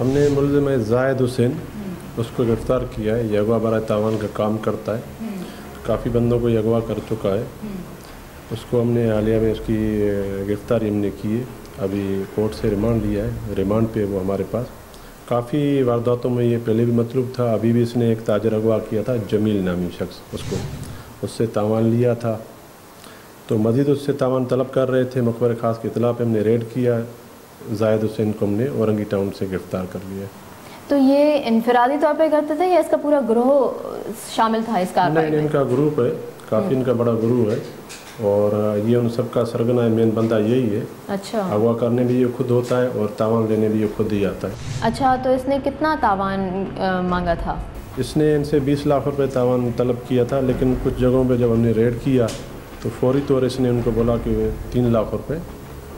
हमने मुलज़िम जाहिद हुसैन उसको गिरफ़्तार किया है। ये अगवा बराए तावान का काम करता है, काफ़ी बंदों को ये अगवा कर चुका है। उसको हमने हालिया में उसकी गिरफ़्तारी हमने की है। अभी कोर्ट से रिमांड लिया है, रिमांड पे वो हमारे पास। काफ़ी वारदातों में ये पहले भी मतलूब था। अभी भी इसने एक ताजर अगवा किया था, जमील नामी शख्स, उससे तावान लिया था। तो मज़ीद उससे तावान तलब कर रहे थे। मकबर ख़ास की इतला पे हमने रेड किया। जाहिद हुसैन को हमने औरंगी टाउन से गिरफ़्तार कर लिया। तो ये इनफरादी तौर पे करते थे या इसका पूरा ग्रोह शामिल था इस कार्रवाई में? नहीं, इनका ग्रुप है, काफ़ी इनका बड़ा ग्रुप है और ये उन सबका सरगना मेन बंदा यही है। अच्छा। अगवा करने भी ये खुद होता है और तावान लेने भी ये खुद ही आता है। अच्छा, तो इसने कितना तावान मांगा था? इसने इनसे 20 लाख रुपए तावान तलब किया था, लेकिन कुछ जगहों पे जब हमने रेड किया तो फौरी तौर इसने उनको बोला कि 3 लाख रुपए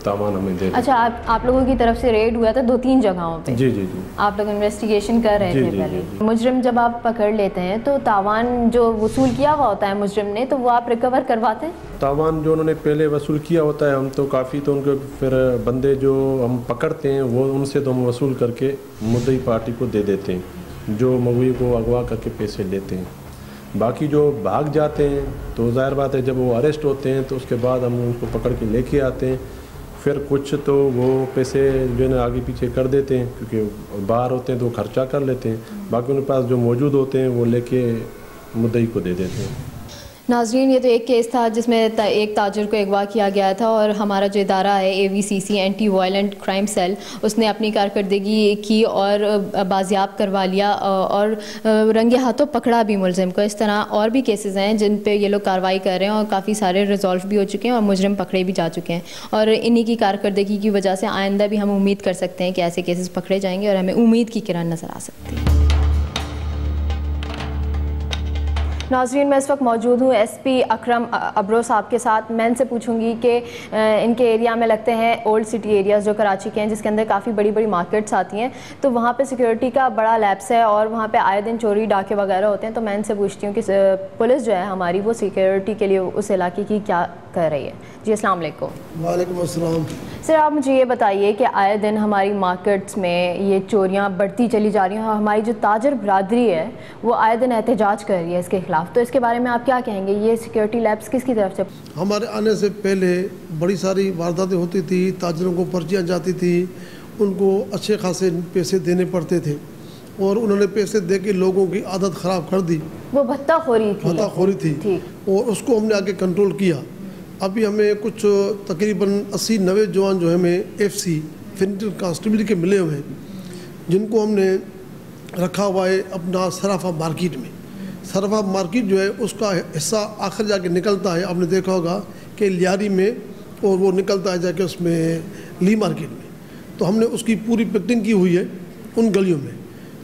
तावान हमें दे। अच्छा, आप लोगों की तरफ से रेड हुआ था 2-3 जगहों पे? जी। आप लोग इन्वेस्टिगेशन कर रहे थे पहले। मुजरिम जब आप पकड़ लेते हैं तो तावान जो वसूल किया हुआ होता है मुजरिम ने, तो वो आप रिकवर करवाते हैं? तावान जो उन्होंने पहले वसूल किया होता है हम तो काफ़ी, तो उनके फिर बंदे जो हम पकड़ते हैं वो उनसे तो हम वसूल करके मुद्दई पार्टी को दे देते हैं, जो मगवी को अगवा करके पैसे लेते हैं। बाकी जो भाग जाते हैं तो ज़ाहिर बात है, जब वो अरेस्ट होते हैं तो उसके बाद हम उनको पकड़ के लेके आते हैं। फिर कुछ तो वो पैसे जो है ना आगे पीछे कर देते हैं, क्योंकि बाहर होते हैं तो खर्चा कर लेते हैं। बाकी उनके पास जो मौजूद होते हैं वो लेके मुद्दई को दे देते हैं। नाज़रीन, ये तो एक केस था जिसमें एक ताजर को अगवा किया गया था और हमारा जो इदारा है AVCC anti violent crime cell, उसने अपनी कारकर्दगी की और बाजियाब करवा लिया और रंगे हाथों पकड़ा भी मुलजिम को। इस तरह और भी केसेस हैं जिन पे ये लोग कार्रवाई कर रहे हैं और काफ़ी सारे रिजॉल्व भी हो चुके हैं और मुजरिम पकड़े भी जा चुके हैं। और इन्हीं की कारकर्दगी की वजह से आइंदा भी हम उम्मीद कर सकते हैं कि ऐसे केसेस पकड़े जाएंगे और हमें उम्मीद की किरण नज़र आ सकती है। नाज़रीन, मैं इस वक्त मौजूद हूँ SP अकरम अब्रो साहब के साथ। मैं इनसे पूछूंगी कि इनके एरिया में लगते हैं ओल्ड सिटी एरियाज़ जो कराची के हैं, जिसके अंदर काफ़ी बड़ी बड़ी मार्केट्स आती हैं, तो वहाँ पे सिक्योरिटी का बड़ा लैप्स है और वहाँ पे आए दिन चोरी डाके वगैरह होते हैं। तो मैं इनसे पूछती हूँ कि पुलिस जो है हमारी, वो सिक्योरिटी के लिए उस इलाके की क्या कर रही है? जी, अस्सलाम वालेकुम। वालेकुम अस्सलाम। सर, आप मुझे ये बताइए कि आए दिन हमारी मार्केट्स में ये चोरियाँ बढ़ती चली जा रही हैं और हमारी जो ताजर बरादरी है वो आए दिन एहतजाज कर रही है इसके ख़िलाफ़, तो इसके बारे में आप क्या कहेंगे? ये सिक्योरिटी लैब्स किसकी तरफ से? हमारे आने से पहले बड़ी सारी वारदातें होती थी, ताजरों को पर्चियाँ जाती थी, उनको अच्छे खासे पैसे देने पड़ते थे और उन्होंने पैसे दे के लोगों की आदत ख़राब कर दी। वो भत्ताखोरी थी और उसको हमने आगे कंट्रोल किया। अभी हमें कुछ तकरीबन 80-90 जवान जो है हमें FC फिनिटर कांस्टेबल के मिले हुए हैं, जिनको हमने रखा हुआ है अपना सराफा मार्केट में। सराफा मार्केट जो है उसका हिस्सा आखिर जाके निकलता है, आपने देखा होगा कि लियारी में, और वो निकलता है जाके उसमें ली मार्केट में। तो हमने उसकी पूरी पैकिंग की हुई है उन गलियों में।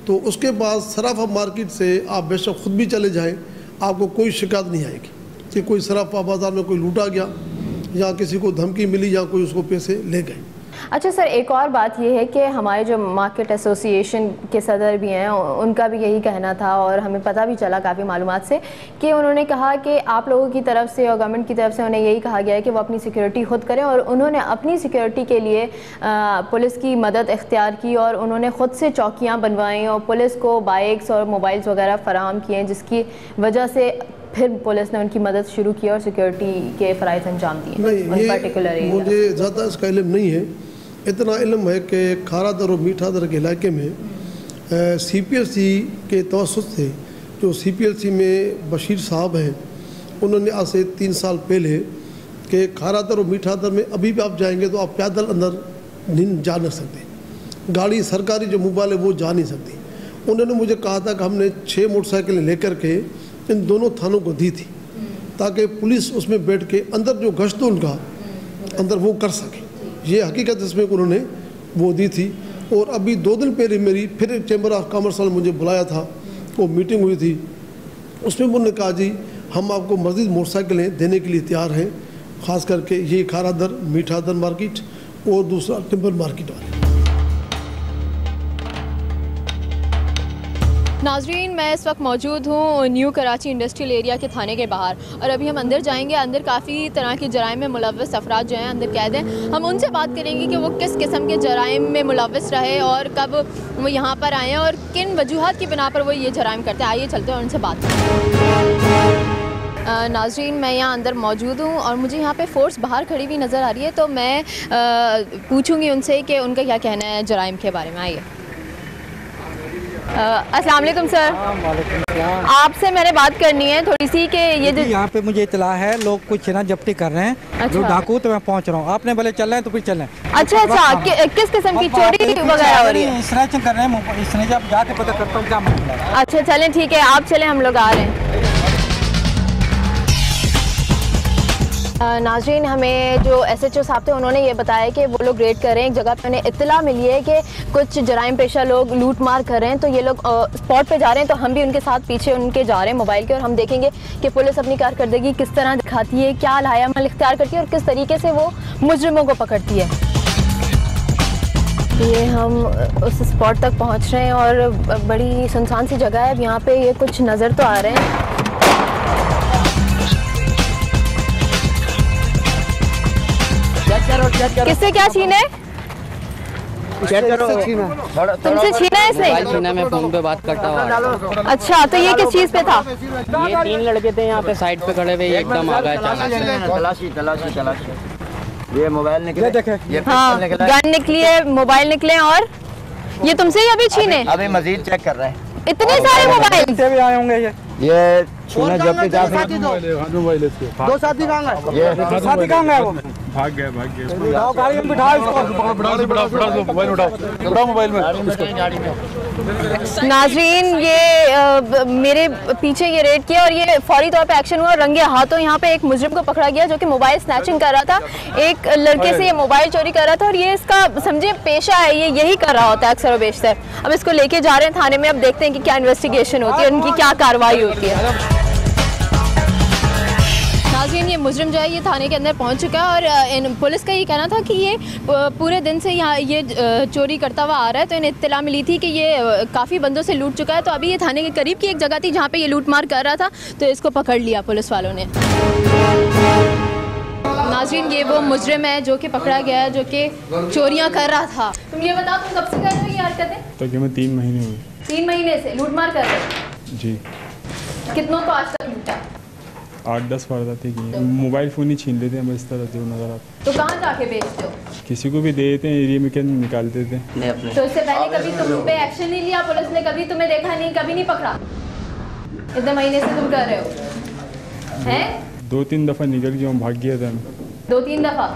तो उसके बाद सराफा मार्केट से आप बेशक खुद भी चले जाएँ, आपको कोई शिकायत नहीं आएगी कि कोई सराफा बाज़ार में कोई लूटा गया या किसी को धमकी मिली या कोई उसको पैसे ले गए। अच्छा सर, एक और बात ये है कि हमारे जो मार्केट एसोसिएशन के सदर भी हैं, उनका भी यही कहना था और हमें पता भी चला काफ़ी मालूमात से कि उन्होंने कहा कि आप लोगों की तरफ से और गवर्नमेंट की तरफ से उन्हें यही कहा गया है कि वो अपनी सिक्योरिटी खुद करें और उन्होंने अपनी सिक्योरिटी के लिए पुलिस की मदद इख्तियार की और उन्होंने ख़ुद से चौकियाँ बनवाई और पुलिस को बाइक्स और मोबाइल्स वगैरह फ़राहम किए, जिसकी वजह से फिर पुलिस ने उनकी मदद शुरू की और सिक्योरिटी के फ़राइज़ अंजाम दिए। नहीं, मुझे ज़्यादा इसका इल्म नहीं है। इतना इल्म है कि खारादर और मीठादर के इलाके में CPLC के तवस्सुत से, जो CPLC में बशीर साहब हैं, उन्होंने आज से 3 साल पहले कि खारादर और मीठादर में अभी भी आप जाएंगे तो आप पैदल अंदर नहीं जा नहीं सकते, गाड़ी सरकारी जो मोबाइल है वो जा नहीं सकती। उन्होंने मुझे कहा था कि हमने 6 मोटरसाइकिलें लेकर के इन दोनों थानों को दी थी ताकि पुलिस उसमें बैठ के अंदर जो गश्त उनका अंदर वो कर सके। ये हकीकत इसमें उन्होंने वो दी थी। और अभी 2 दिन पहले मेरी फिर चैम्बर ऑफ कॉमर्स वाले मुझे बुलाया था, वो मीटिंग हुई थी, उसमें उन्होंने कहा जी हम आपको मज़ीद मोटरसाइकिलें देने के लिए तैयार हैं, ख़ास करके ये खारादर मीठादर मार्केट और दूसरा टिम्बर मार्केट वाले। नाजरीन, मैं इस वक्त मौजूद हूँ न्यू कराची इंडस्ट्रियल एरिया के थाने के बाहर और अभी हम अंदर जाएंगे। अंदर काफ़ी तरह के जराइम में मुलव्वस अफराद जो हैं अंदर कैद हैं। हम उनसे बात करेंगे कि वो किस किस्म के जराइम में मुलव्वस रहे और कब वो यहाँ पर आए और किन वजूहात की बिना पर वो ये जराइम करते हैं। आइए चलते हैं और उनसे बात करें। नाजरीन, मैं यहाँ अंदर मौजूद हूँ और मुझे यहाँ पे फोर्स बाहर खड़ी हुई नज़र आ रही है, तो मैं पूछूँगी उनसे कि उनका क्या कहना है जराइम के बारे में। आइए। अस्सलाम वालेकुम सर। वालेकुम सलाम। आपसे मैंने बात करनी है थोड़ी सी कि ये जो यहाँ पे मुझे इतला है लोग कुछ ना जब्ती कर रहे हैं। अच्छा। जो डाकू, तो मैं पहुँच रहा हूँ। आपने बोले चल रहे हैं तो फिर चलें। अच्छा, किस किस्म की चोरी वगैरह हो रही है? स्नैचिंग कर रहे हैं। इसने जब जाके पता करता हूँ क्या मामला है। अच्छा चलें, ठीक है, आप चलें, हम लोग आ रहे हैं। नाज़रीन, हमें जो SHO साहब थे उन्होंने ये बताया कि वो लोग रेड कर रहे हैं। एक जगह पे उन्हें इत्तला मिली है कि कुछ जराइम पेशा लोग लूट मार कर रहे हैं, तो ये लोग स्पॉट पे जा रहे हैं। तो हम भी उनके साथ पीछे उनके जा रहे हैं मोबाइल के, और हम देखेंगे कि पुलिस अपनी कारकर्दगी किस तरह दिखाती है, क्या लायामल इख्तियार करती है और किस तरीके से वो मुजरिमों को पकड़ती है। ये हम उस स्पॉट तक पहुँच रहे हैं और बड़ी सुनसान सी जगह है। यहाँ पे ये कुछ नज़र तो आ रहे हैं। किससे क्या छीना है? तुमसे छीना है इसने? छीना, मैं फोन पे बात करता हूँ। अच्छा, तो ये किस चीज़ पे था? ये 3 लड़के थे यहाँ पे साइड पे खड़े हुए, एकदम आ गए अचानक। तलाशी ये मोबाइल निकले, ये हाँ, गन निकली है, मोबाइल निकले, और ये तुमसे ही अभी छीने? अभी मजीद चेक कर रहे हैं। इतने सारे मोबाइल से भी आए होंगे ये छीना जब भी जा दो साथी कहाँ गए? ये साथी कहाँ गए? वो भाग गए। बिठाओ गाड़ी में, बिठाओ इसको। मोबाइल में। नाजरीन, ये मेरे पीछे ये रेड किया और ये फौरी तौर पे एक्शन हुआ। रंगे हाथों यहाँ पे एक मुजरिम को पकड़ा गया जो कि मोबाइल स्नैचिंग कर रहा था। एक लड़के से ये मोबाइल चोरी कर रहा था और ये इसका समझे पेशा है, ये यही कर रहा होता है अक्सर और बेशतर। अब इसको लेके जा रहे हैं थाने में। अब देखते हैं कि क्या इन्वेस्टिगेशन होती है, उनकी क्या कार्रवाई होती है। नाज़रीन, ये मुजरिम जो है ये थाने के अंदर पहुंच चुका है और पुलिस का ये कहना था कि ये पूरे दिन से यहाँ ये चोरी करता हुआ आ रहा है। तो इन्हें इत्तला मिली थी कि ये काफ़ी बंदों से लूट चुका है। तो अभी ये थाने के करीब की एक जगह थी जहाँ पे ये लूट मार कर रहा था, तो इसको पकड़ लिया पुलिस वालों ने। नाज़रीन, ये वो मुजरिम है जो कि पकड़ा गया है, जो कि चोरियाँ कर रहा था। तुम ये बताओ, तुम कब से कर रहे हो ये हरकतें? तकरीबन 3 महीने हुए। 3 महीने से लूट मार कर रहे हो? जी। कितनों को आज तक लूटा? 8-10 वारदातें की हैं। मोबाइल फ़ोन ही छीन लेते हैं, इस तरह जो नज़र आता। तो कहाँ जाके बेचते हो? किसी को भी दे देते हैं, एरिया में क्या निकाल देते हैं। तो इससे पहले कभी तुम पे एक्शन नहीं लिया पुलिस ने? कभी तुम्हें देखा नहीं, कभी नहीं पकड़ा? इतने महीने से तुम कर रहे हो हैं? 2-3 दफ़ा निकल गया हूँ, भाग गया था मैं। 2-3 दफ़ा?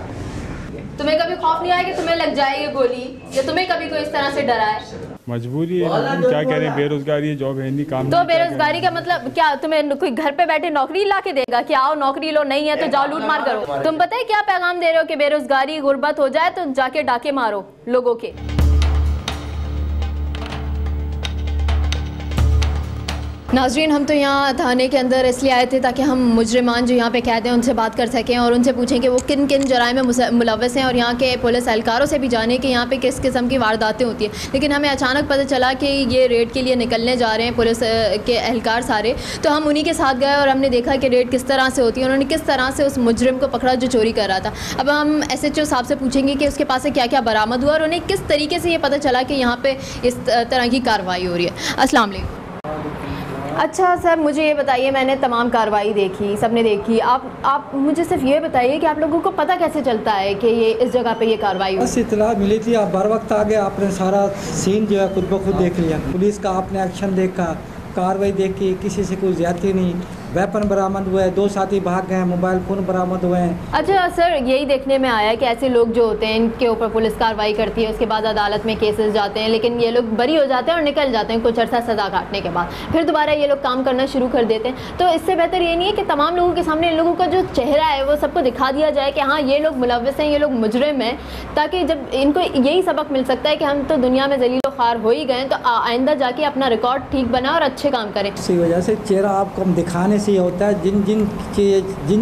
तुम्हें कभी खौफ नहीं आया कि तुम्हें लग जाएगी गोली, या तुम्हें कभी कोई इस तरह से डरा है? मजबूरी है, हम क्या कह रहे हैं, बेरोजगारी है, जॉब है नहीं, काम तो बेरोजगारी का मतलब क्या? तुम्हें कोई घर पे बैठे नौकरी ला के देगा कि आओ नौकरी लो, नहीं है तो जाओ लूट मार करो? तुम पता है क्या पैगाम दे रहे हो कि बेरोजगारी गुर्बत हो जाए तो जाके डाके मारो लोगों के। नाजरीन, हम तो यहाँ थाने के अंदर इसलिए आए थे ताकि हम मुजरिमान जो यहाँ पे कैद हैं उनसे बात कर सकें और उनसे पूछें कि वो किन किन जराइम में मुलव्वस हैं और यहाँ के पुलिस एहलकारों से भी जाने कि यहाँ पे किस किस्म की वारदातें होती हैं। लेकिन हमें अचानक पता चला कि ये रेड के लिए निकलने जा रहे हैं पुलिस के एहलकार सारे, तो हम उन्हीं के साथ गए और हमने देखा कि रेड किस तरह से होती है, उन्होंने किस तरह से उस मुजरिम को पकड़ा जो चोरी कर रहा था। अब हम SHO साहब से पूछेंगे कि उसके पास से क्या क्या बरामद हुआ और उन्हें किस तरीके से ये पता चला कि यहाँ पर इस तरह की कार्रवाई हो रही है। अस्सलाम वालेकुम। अच्छा सर, मुझे ये बताइए, मैंने तमाम कार्रवाई देखी, सबने देखी, आप मुझे सिर्फ ये बताइए कि आप लोगों को पता कैसे चलता है कि ये इस जगह पे ये कार्रवाई हुई? बस इतला मिली थी, आप बर वक्त आ गए, आपने सारा सीन जो है खुद ब खुद देख लिया। पुलिस का आपने एक्शन देखा, कार्रवाई देखी, किसी से कोई ज्यादती नहीं, वेपन बरामद हुए, 2 साथी भाग गए, मोबाइल फ़ोन बरामद हुए हैं। अच्छा सर, यही देखने में आया कि ऐसे लोग जो होते हैं इनके ऊपर पुलिस कार्रवाई करती है, उसके बाद अदालत में केसेस जाते हैं, लेकिन ये लोग बरी हो जाते हैं और निकल जाते हैं कुछ अर्सा सज़ा काटने के बाद, फिर दोबारा ये लोग काम करना शुरू कर देते हैं। तो इससे बेहतर ये नहीं है कि तमाम लोगों के सामने इन लोगों का जो चेहरा है वो सबको दिखा दिया जाए कि हाँ ये लोग मुलव्वस हैं, ये लोग मुजरिम हैं, ताकि जब इनको यही सबक मिल सकता है कि हम तो दुनिया में ज़लील व ख़ार हो ही गए, तो आइंदा जाके अपना रिकॉर्ड ठीक बनाए और अच्छे काम करें। इसी वजह से चेहरा आपको हम दिखाने से ये होता है, जिन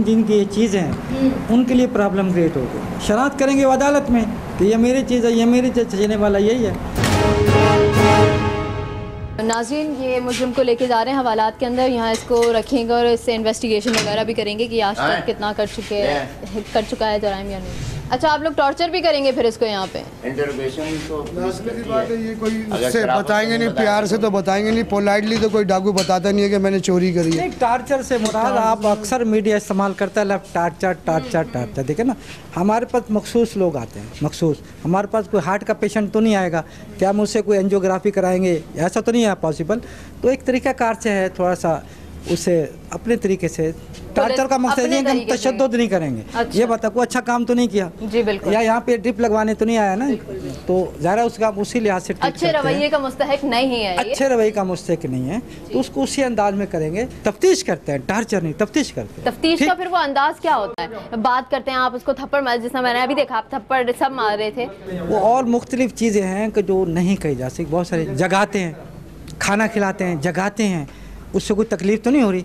जिन की ये चीज़ें हैं उनके लिए प्रॉब्लम क्रिएट होगी। शरारत करेंगे वो अदालत में कि ये मेरी चीज़ है, ये मेरी चीज़, चलने वाला यही है। नाज़रीन, ये मुजरिम को लेके जा रहे हैं हवालात के अंदर, यहाँ इसको रखेंगे और इससे इन्वेस्टिगेशन वगैरह भी करेंगे कि आज तक कितना कर चुका है जराइम या नहीं। अच्छा, आप लोग टॉर्चर भी करेंगे फिर इसको यहाँ पे? इंटरोगेशन तो बात है, ये कोई उससे बताएंगे नहीं, प्यार से तो बताएंगे नहीं, पोलाइटली तो कोई डाकू बताता नहीं है कि मैंने चोरी करी है। टार्चर से मुराद आप अक्सर मीडिया इस्तेमाल करता है टार्चर टार्चर टार्चर। देखिए ना, हमारे पास मखसूस लोग आते हैं, मखसूस। हमारे पास कोई हार्ट का पेशेंट तो नहीं आएगा कि हम उससे कोई एंजियोग्राफी कराएंगे, ऐसा तो नहीं है पॉसिबल। तो एक तरीक़ाकार से है, थोड़ा सा उसे अपने तरीके से टार्चर का मकसद ये कि हम तशद्दुद नहीं करेंगे। अच्छा। ये बता कोई अच्छा काम तो नहीं किया जी, बिल्कुल, या यहाँ पे ड्रिप लगवाने तो नहीं आया ना, तो ज़रा उसका उसी लिहाज से अच्छे रवैये का मुस्तहिक नहीं है, अच्छे रवैये का मुस्तहिक नहीं है, तो उसको उसी अंदाज में करेंगे। तफ्तीश करते हैं, टार्चर नहीं, तफ्तीश करते हैं। तफ्तीश का फिर वो अंदाज क्या होता है? बात करते हैं, आप उसको थप्पड़ मार, जिसमें मैंने अभी देखा आप थप्पड़ सब मार रहे थे, वो और मुख्तलिफ चीज़ें हैं कि जो नहीं कही जा सकती। बहुत सारे जगाते हैं, खाना खिलाते हैं, जगाते हैं, उससे कोई तकलीफ़ तो नहीं हो रही,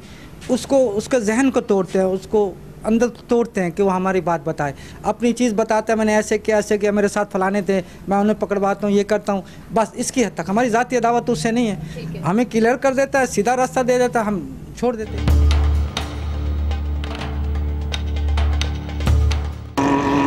उसको उसके जहन को तोड़ते हैं, उसको अंदर तोड़ते हैं कि वो हमारी बात बताए, अपनी चीज़ बताता है, मैंने ऐसे किया, मेरे साथ फलाने थे, मैं उन्हें पकड़वाता हूँ, ये करता हूँ, बस इसकी हद तक। हमारी ज़ाती अदावत उससे नहीं है, हमें क्लियर कर देता है, सीधा रास्ता दे देता है, हम छोड़ देते हैं।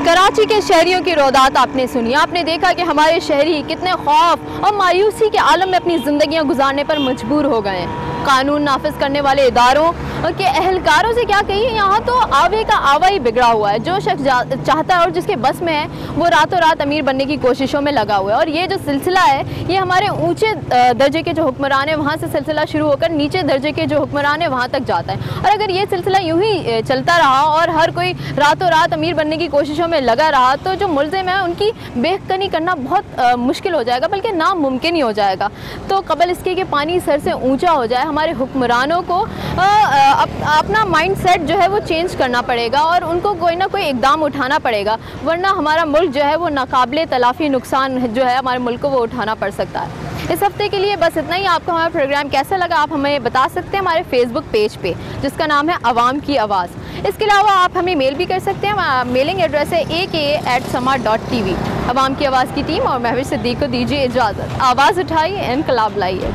कराची के शहरियों की रोदात आपने सुनी, आपने देखा कि हमारे शहरी कितने खौफ और मायूसी के आलम में अपनी ज़िंदगियां गुजारने पर मजबूर हो गए हैं। कानून नाफिज करने वाले इदारों के अहलकारों से क्या कहिए, यहाँ तो आवे का आवा ही बिगड़ा हुआ है। जो शख्स चाहता है और जिसके बस में है वो रातों रात अमीर बनने की कोशिशों में लगा हुआ है। और ये जो सिलसिला है, ये हमारे ऊंचे दर्जे के जो हुक्मरान हैं वहाँ से सिलसिला शुरू होकर नीचे दर्जे के जो हुक्मरान हैं वहाँ तक जाता है। और अगर ये सिलसिला यूँ ही चलता रहा और हर कोई रातों रात अमीर बनने की कोशिशों में लगा रहा, तो जो मुल्ज़िम है उनकी बेखनी करना बहुत मुश्किल हो जाएगा, बल्कि नामुमकिन ही हो जाएगा। तो कबल इसके कि पानी सर से ऊँचा हो जाए, हमारे हुक्मरानों को अपना माइंडसेट जो है वो चेंज करना पड़ेगा और उनको कोई ना कोई इकदाम उठाना पड़ेगा, वरना हमारा मुल्क जो है वो नाकाबिले तलाफ़ी नुकसान जो है हमारे मुल्क को वो उठाना पड़ सकता है। इस हफ्ते के लिए बस इतना ही। आपको हमारा प्रोग्राम कैसा लगा आप हमें बता सकते हैं हमारे फेसबुक पेज पे, जिसका नाम है अवाम की आवाज़। इसके अलावा आप हमें मेल भी कर सकते हैं, मेलिंग एड्रेस है AK@sama.tv। अवाम की आवाज़ की टीम और महविश सिद्दीक को दीजिए इजाज़त। आवाज़ उठाइए, इनकलाब लाइए।